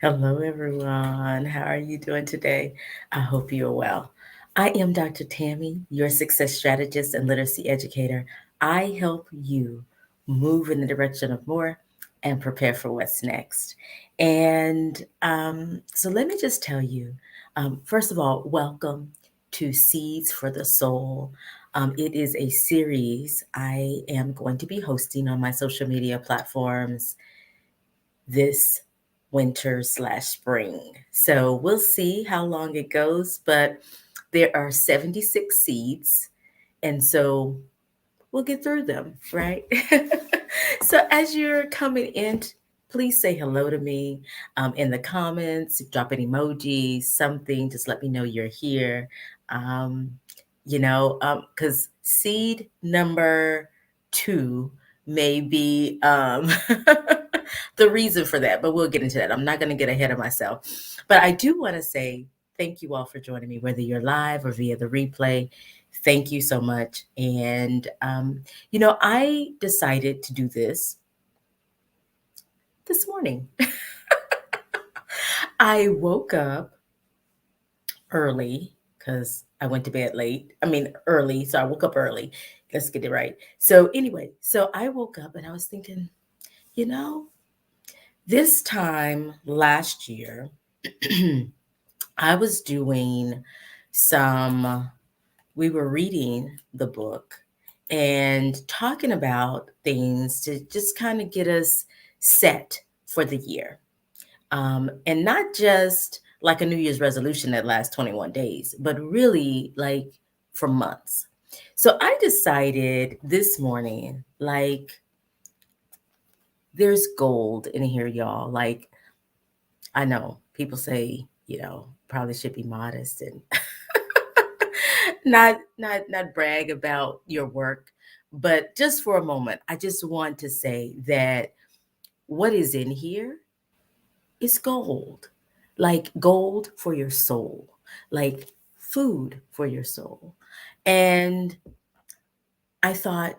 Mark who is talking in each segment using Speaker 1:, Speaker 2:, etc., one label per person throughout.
Speaker 1: Hello, everyone. How are you doing today? I hope you're well. I am Dr. Tammy, your success strategist and literacy educator. I help you move in the direction of more and prepare for what's next. And so let me just tell you first of all, welcome to Seeds for the Soul. It is a series I am going to be hosting on my social media platforms this winter/spring. So we'll see how long it goes, but there are 76 seeds. And so we'll get through them, right? So as you're coming in, please say hello to me in the comments, drop an emoji, something, just let me know you're here. Um, because seed number two may be the reason for that, but we'll get into that. I'm not going to get ahead of myself. But I do want to say thank you all for joining me, whether you're live or via the replay. Thank you so much. And I decided to do this morning. I woke up early because I went to bed late. I mean, early. So I woke up early. Let's get it right. So, anyway, so I woke up and I was thinking, you know, this time last year, I was doing some, we were reading the book and talking about things to just kind of get us set for the year. And not just like a New Year's resolution that lasts 21 days, but really like for months. So I decided this morning, like, there's gold in here, y'all. Like, I know people say, probably should be modest and not brag about your work, but just for a moment, I just want to say that what is in here is gold. Like gold for your soul, like food for your soul. And I thought,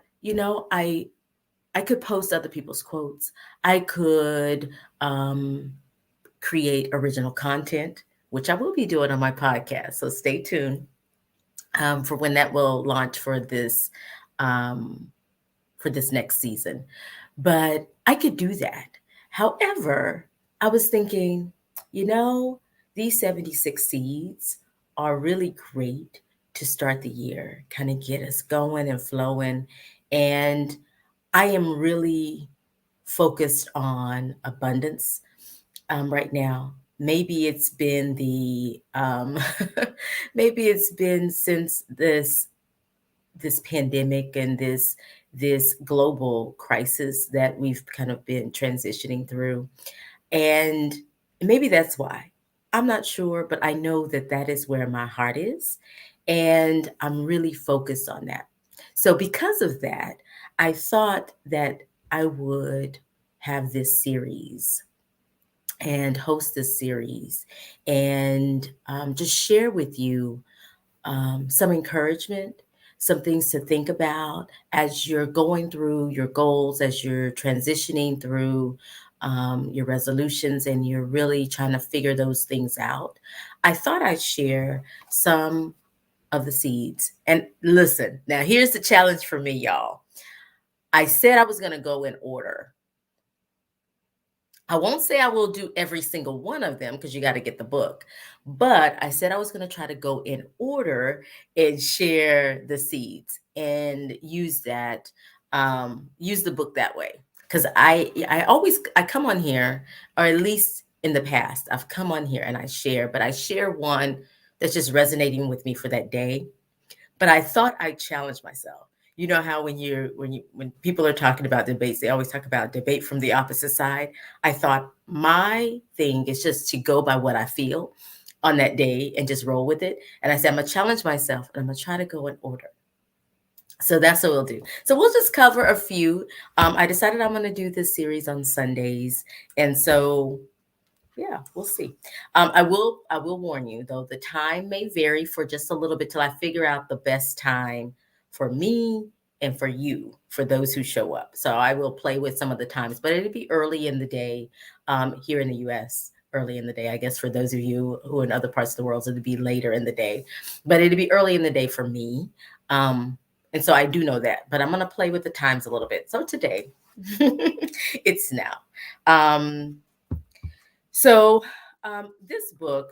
Speaker 1: I could post other people's quotes. I could um create original content, which I will be doing on my podcast. So stay tuned for when that will launch um, for this next season. But I could do that. However, I was thinking, you know, these 76 seeds are really great to start the year, kind of get us going and flowing. And I am really focused on abundance right now. Maybe it's been maybe it's been since this pandemic and this global crisis that we've kind of been transitioning through. And maybe that's why. I'm not sure, but I know that that is where my heart is. And I'm really focused on that. So, because of that, I thought that I would have this series and host this series and just share with you some encouragement, some things to think about as you're going through your goals, as you're transitioning through your resolutions, and you're really trying to figure those things out. I thought I'd share some of the seeds. And listen, now here's the challenge for me, y'all. I said I was going to go in order. I won't say I will do every single one of them because you got to get the book. But I said I was going to try to go in order and share the seeds and use the book that way. Because I come on here, or at least in the past, I've come on here and I share, but I share one that's just resonating with me for that day. But I thought I'd challenge myself. You know how when people are talking about debates, they always talk about debate from the opposite side. I thought my thing is just to go by what I feel on that day and just roll with it. And I said, I'm gonna challenge myself and I'm gonna try to go in order. So that's what we'll do. So we'll just cover a few. I decided I'm going to do this series on Sundays, and so yeah, we'll see. I will warn you though, the time may vary for just a little bit till I figure out the best time for me and for you, for those who show up. So I will play with some of the times, but it'll be early in the day here in the US. early in the day. I guess for those of you who are in other parts of the world, it'd be later in the day, but it'd be early in the day for me. And so I do know that, but I'm going to play with the times a little bit. So today, it's now. Um, so this book,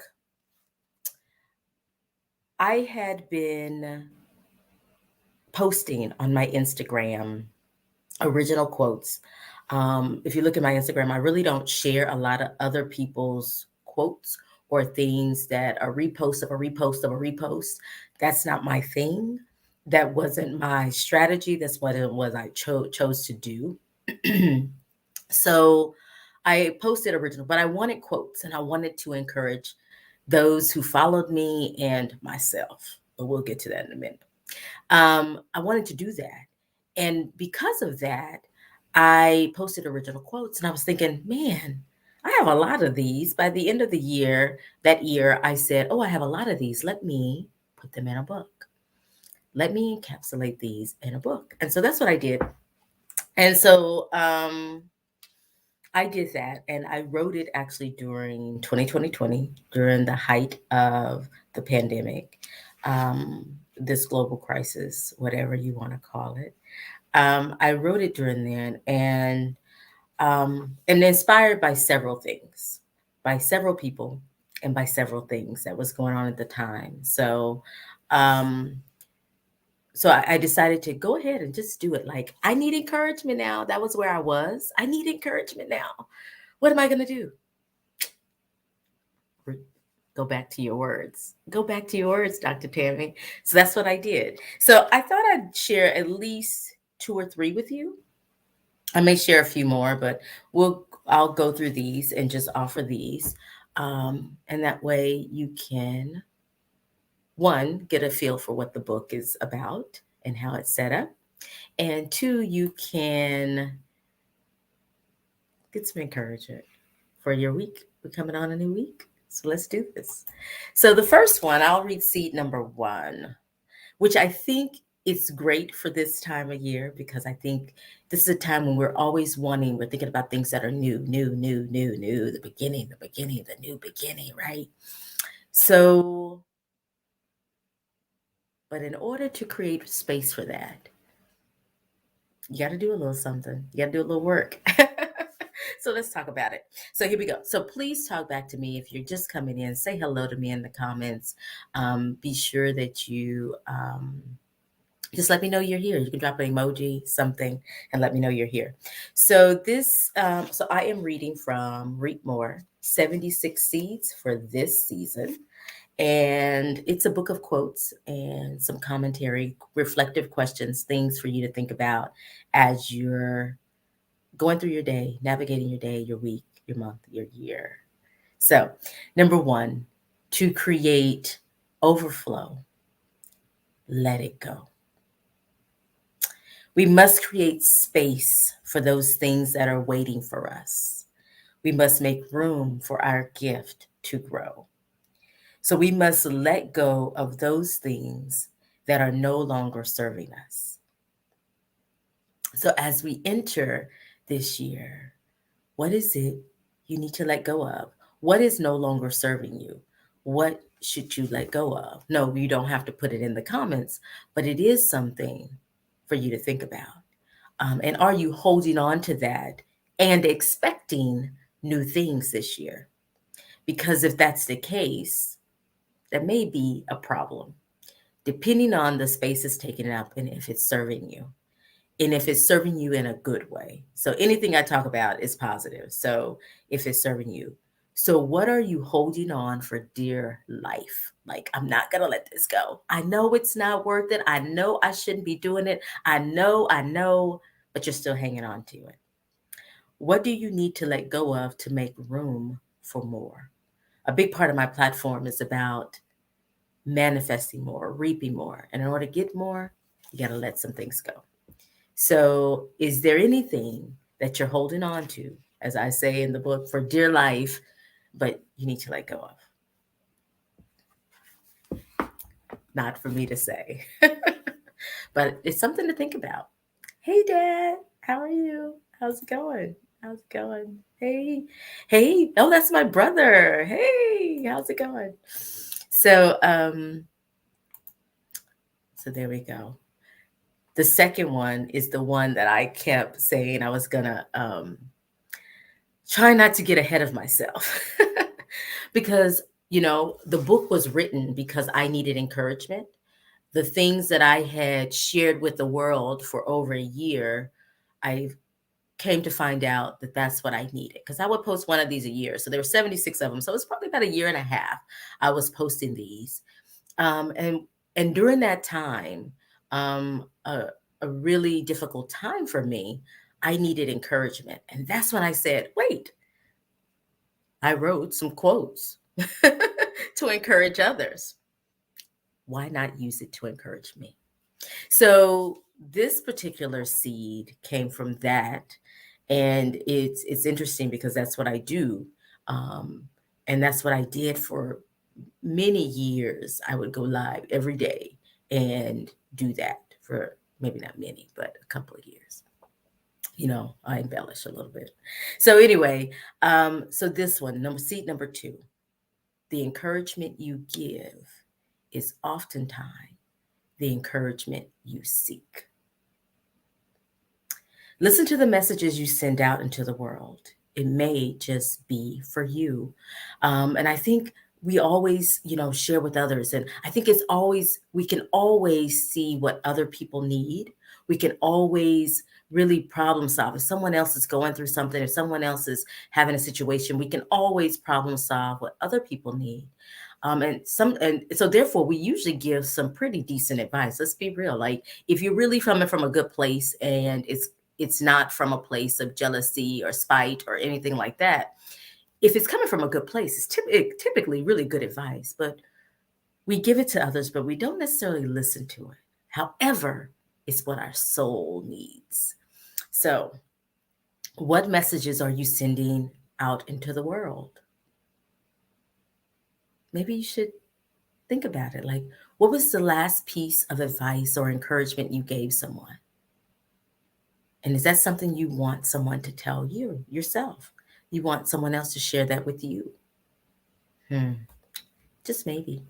Speaker 1: I had been posting on my Instagram original quotes. If you look at my Instagram, I really don't share a lot of other people's quotes or things that are repost of a repost of a repost. That's not my thing. That wasn't my strategy. That's what it was I chose to do. So I posted original, but I wanted quotes and I wanted to encourage those who followed me and myself. But we'll get to that in a minute. I wanted to do that. And because of that, I posted original quotes and I was thinking, man, I have a lot of these. By the end of the year, that year, I said, oh, I have a lot of these. Let me put them in a book. Let me encapsulate these in a book. And so that's what I did. And so I did that. And I wrote it actually during 2020, during the height of the pandemic, this global crisis, whatever you want to call it. I wrote it during then, and inspired by several things, by several people, and by several things that was going on at the time. Um, so I decided to go ahead and just do it. Like, I need encouragement now. That was where I was. I need encouragement now. What am I going to do? Go back to your words. Go back to your words, Dr. Tammy. So that's what I did. So I thought I'd share at least two or three with you. I may share a few more, but I'll go through these and just offer these. And that way you can, one, get a feel for what the book is about and how it's set up. And two, you can get some encouragement for your week. We're coming on a new week. So let's do this. So the first one, I'll read seed number one, which I think it's great for this time of year because I think this is a time when we're thinking about things that are new, the beginning, the new beginning, right? So, but in order to create space for that, you got to do a little something. You got to do a little work. So let's talk about it. So here we go. So please talk back to me if you're just coming in. Say hello to me in the comments. Be sure that you just let me know you're here. You can drop an emoji, something, and let me know you're here. So so I am reading from Reap More, 76 Seeds for this season. And it's a book of quotes and some commentary, reflective questions, things for you to think about as you're going through your day, navigating your day, your week, your month, your year. So, number one, to create overflow, let it go. We must create space for those things that are waiting for us. We must make room for our gift to grow. So we must let go of those things that are no longer serving us. So as we enter this year, what is it you need to let go of? What is no longer serving you? What should you let go of? No, you don't have to put it in the comments, but it is something for you to think about. And are you holding on to that and expecting new things this year? Because if that's the case, that may be a problem, depending on the space it's taking up and if it's serving you. And if it's serving you in a good way. So anything I talk about is positive. So if it's serving you. So what are you holding on for dear life? Like, I'm not going to let this go. I know it's not worth it. I know I shouldn't be doing it. I know, but you're still hanging on to it. What do you need to let go of to make room for more? A big part of my platform is about manifesting more, reaping more. And in order to get more, you got to let some things go. So, is there anything that you're holding on to, as I say in the book, for dear life, but you need to let go of? Not for me to say, but it's something to think about. Hey, Dad, how are you? How's it going? How's it going? Hey, hey. Oh, that's my brother. Hey, how's it going? So, so there we go. The second one is the one that I kept saying I was gonna try not to get ahead of myself because the book was written because I needed encouragement. The things that I had shared with the world for over a year, I came to find out that that's what I needed because I would post one of these a year. So there were 76 of them. So it's probably about a year and a half I was posting these. And during that time, a really difficult time for me, I needed encouragement. And that's when I said, wait, I wrote some quotes to encourage others. Why not use it to encourage me? So this particular seed came from that, and it's interesting because that's what I do, um, and that's what I did for many years. I would go live every day and do that for maybe not many, but a couple of years. I embellish a little bit. So anyway, so this one, seed number two, the encouragement you give is oftentimes the encouragement you seek. Listen to the messages you send out into the world. It may just be for you. And I think we always, share with others. And I think we can always see what other people need. We can always really problem solve. If someone else is going through something, if someone else is having a situation, we can always problem solve what other people need. And so therefore we usually give some pretty decent advice. Let's be real. Like if you're really coming from a good place and it's not from a place of jealousy or spite or anything like that. If it's coming from a good place, it's typically really good advice, but we give it to others, but we don't necessarily listen to it. However, it's what our soul needs. So, what messages are you sending out into the world? Maybe you should think about it. Like, what was the last piece of advice or encouragement you gave someone? And is that something you want someone to tell you yourself? You want someone else to share that with you? Hmm. Just maybe.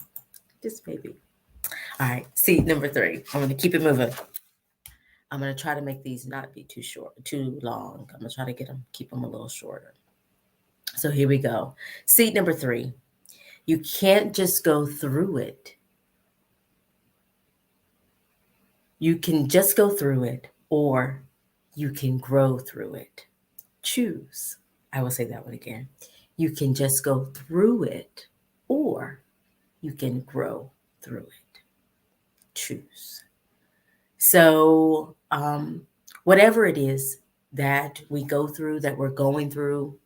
Speaker 1: Just maybe. All right. Seed number three. I'm going to keep it moving. I'm going to try to make these not be too short, too long. I'm going to try to keep them a little shorter. So here we go. Seed number three. You can't just go through it. You can just go through it, or you can grow through it. Choose. I will say that one again. You can just go through it, or you can grow through it. Choose. So, whatever it is that we go through, that we're going through,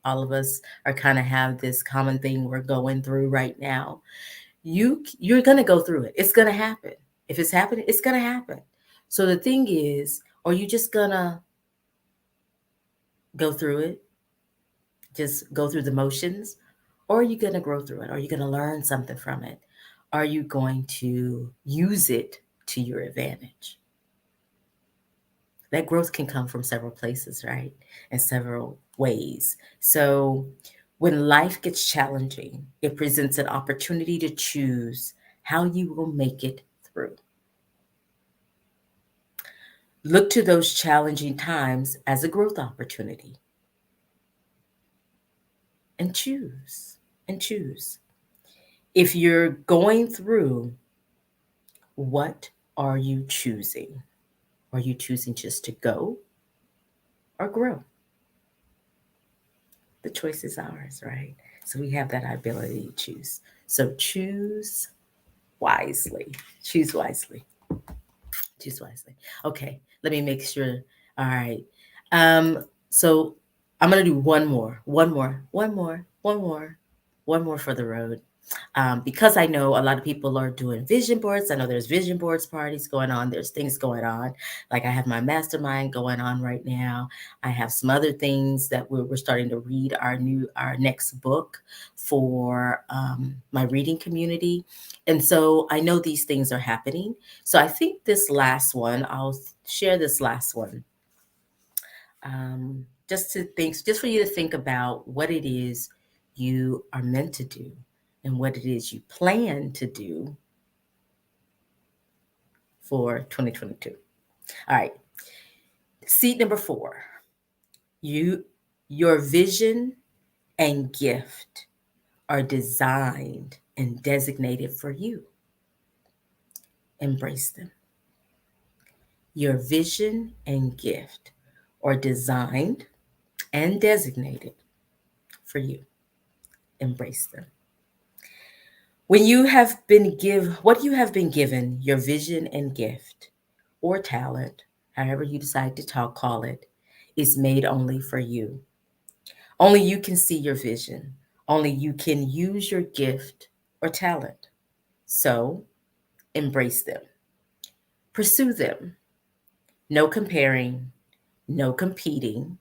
Speaker 1: all of us are kind of have this common thing we're going through right now. You're gonna go through it. It's gonna happen. If it's happening, it's gonna happen. So the thing is, are you just gonna go through it, just go through the motions, or are you gonna grow through it? Are you gonna learn something from it? Are you going to use it to your advantage? That growth can come from several places, right? In several ways. So when life gets challenging, it presents an opportunity to choose how you will make it through. Look to those challenging times as a growth opportunity and choose and choose. If you're going through, what are you choosing? Are you choosing just to go or grow? The choice is ours, right? So we have that ability to choose. So choose wisely. Choose wisely. Choose wisely. Okay, let me make sure. All right. So I'm gonna do one more for the road. Because I know a lot of people are doing vision boards. I know there's vision boards parties going on. There's things going on. Like I have my mastermind going on right now. I have some other things that we're starting to read our next book for my reading community. And so I know these things are happening. So I think this last one, I'll share this last one. just for you to think about what it is you are meant to do and what it is you plan to do for 2022. All right. Seat number 4. You your vision and gift are designed and designated for you. Embrace them. Your vision and gift are designed and designated for you. Embrace them. What you have been given, your vision and gift or talent, however you decide to call it, is made only for you. Only you can see your vision. Only you can use your gift or talent. So embrace them. Pursue them. No comparing, no competing.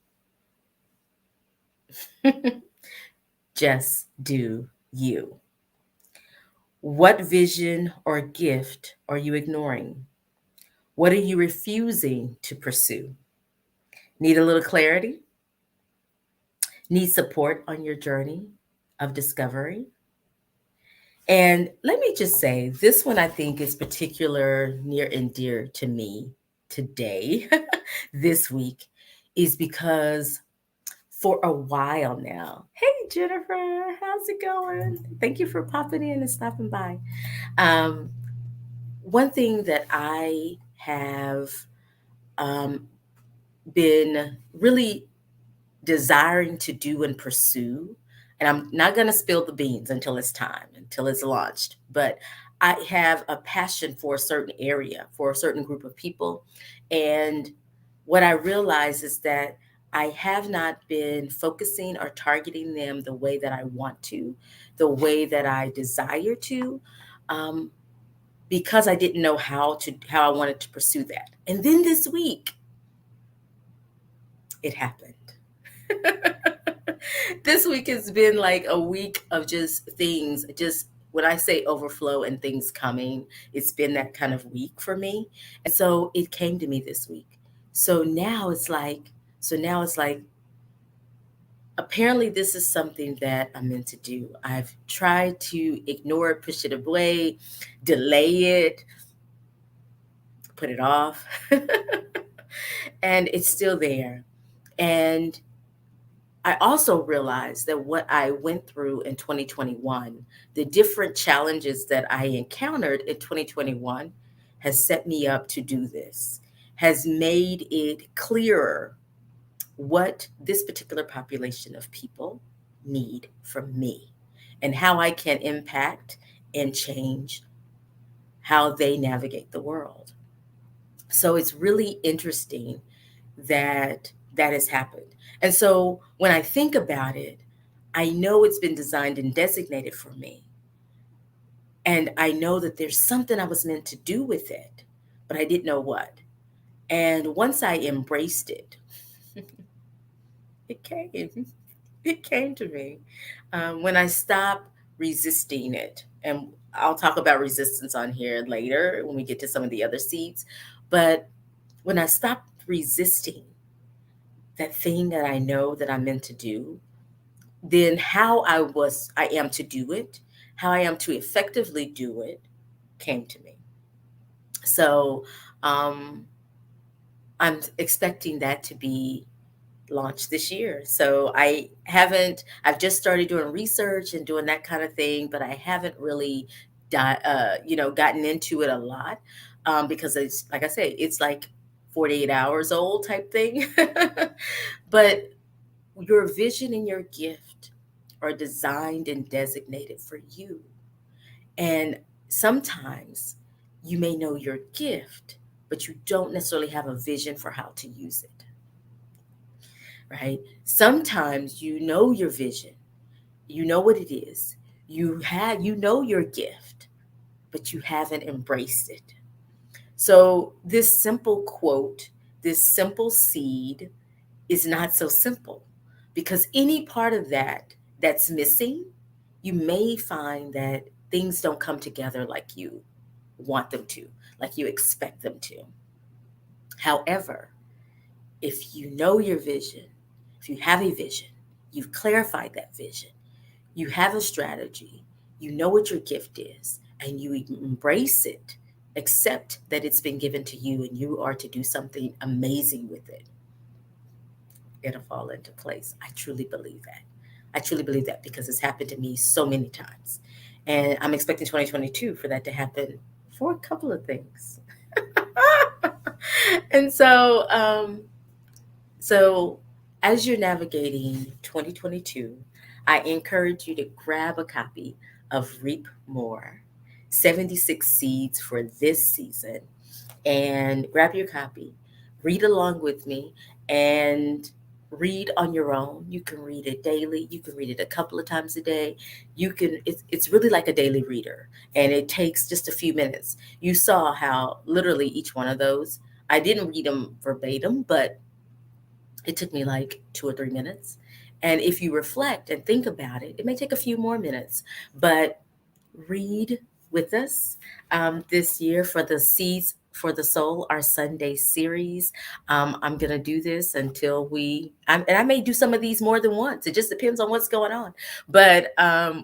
Speaker 1: Just do you. What vision or gift are you ignoring? What are you refusing to pursue? Need a little clarity? Need support on your journey of discovery? And let me just say, this one I think is particular near and dear to me today, this week, is because for a while now, hey Jennifer, how's it going? Thank you for popping in and stopping by. Um, One thing that I have um, been really desiring to do and pursue, and I'm not going to spill the beans until it's time, until it's launched, but I have a passion for a certain area, for a certain group of people. And what I realize is that I have not been focusing or targeting them the way that I want to, the way that I desire to. Um, because I didn't know how I wanted to pursue that. And then this week, it happened. This week has been like a week of just things, just when I say overflow and things coming, it's been that kind of week for me. And so it came to me this week. So now it's like, so now it's like, apparently this is something that I'm meant to do. I've tried to ignore it, push it away, delay it, put it off. And it's still there. And I also realized that what I went through in 2021, the different challenges that I encountered in 2021, has set me up to do this, has made it clearer what this particular population of people need from me and how I can impact and change how they navigate the world. So it's really interesting that that has happened. And so when I think about it, I know it's been designed and designated for me. And I know that there's something I was meant to do with it, but I didn't know what. And once I embraced it, it came. It came to me when I stopped resisting it. And I'll talk about resistance on here later when we get to some of the other seeds. But when I stopped resisting that thing that I know that I'm meant to do, then I am to do it, how I am to effectively do it came to me. So um, I'm expecting that to be launched this year. So I've just started doing research and doing that kind of thing, but I haven't really, gotten into it a lot because it's, like I say, it's like 48 hours old type thing. But your vision and your gift are designed and designated for you. And sometimes you may know your gift, but you don't necessarily have a vision for how to use it, right? Sometimes you know your vision, you know what it is, you know your gift, but you haven't embraced it. So this simple quote, this simple seed is not so simple because any part of that that's missing, you may find that things don't come together like you want them to, like you expect them to. However, If you know your vision, if you have a vision, you've clarified that vision, you have a strategy, you know what your gift is, and you embrace it, accept that it's been given to you and you are to do something amazing with it, it'll fall into place. I truly believe that. I truly believe that because it's happened to me so many times. And I'm expecting 2022 for that to happen for a couple of things. And so as you're navigating 2022, I encourage you to grab a copy of Reap More 76 Seeds for this season, and grab your copy, read along with me, and read on your own. You can read it daily, you can read it a couple of times a day. It's really like a daily reader, and it takes just a few minutes. You saw how literally each one of those, I didn't read them verbatim, but it took me like 2 or 3 minutes. And if you reflect and think about it, it may take a few more minutes, but read with us this year for the Seeds for the Soul, our Sunday series. I'm going to do this until and I may do some of these more than once. It just depends on what's going on. But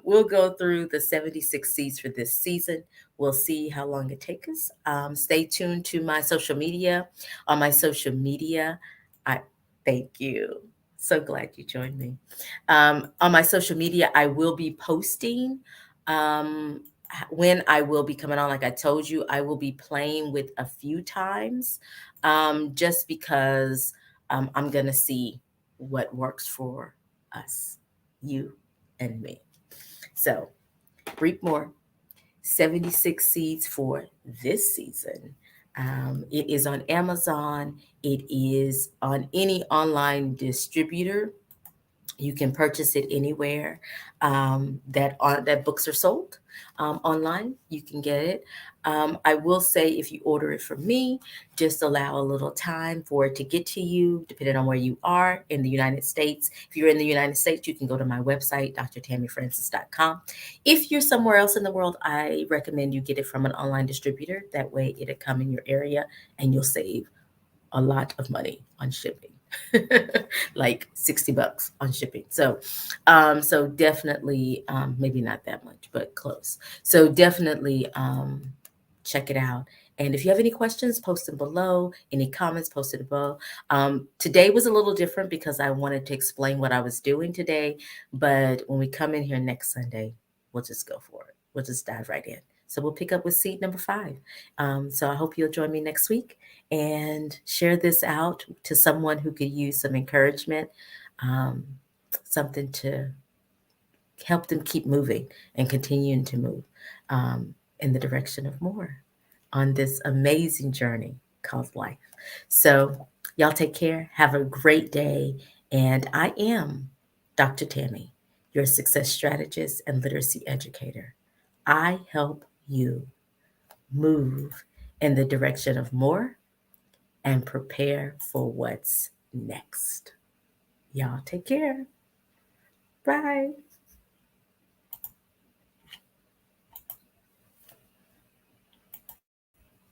Speaker 1: we'll go through the 76 seeds for this season. We'll see how long it takes us. Stay tuned to my social media. On my social media, I thank you. So glad you joined me. On my social media, I will be posting um, when I will be coming on. Like I told you, I will be playing with a few times, just because I'm going to see what works for us, you and me. So, Reap More 76 Seeds for this season. It is on Amazon, it is on any online distributor. You can purchase it anywhere that books are sold online. You can get it. I will say, if you order it from me, just allow a little time for it to get to you, depending on where you are in the United States. If you're in the United States, you can go to my website, drtammyfrancis.com. If you're somewhere else in the world, I recommend you get it from an online distributor. That way, it'll come in your area, and you'll save a lot of money on shipping. Like $60 on shipping. So definitely, maybe not that much, but close. So definitely check it out. And if you have any questions, post them below. Any comments, post it above. Today was a little different because I wanted to explain what I was doing today. But when we come in here next Sunday, we'll just go for it. We'll just dive right in. So we'll pick up with seed number 5. So I hope you'll join me next week and share this out to someone who could use some encouragement, um, something to help them keep moving and continuing to move in the direction of more on this amazing journey called life. So, y'all take care. Have a great day. And I am Dr. Tammy, your success strategist and literacy educator. I help you move in the direction of more and prepare for what's next. Y'all take care. Bye.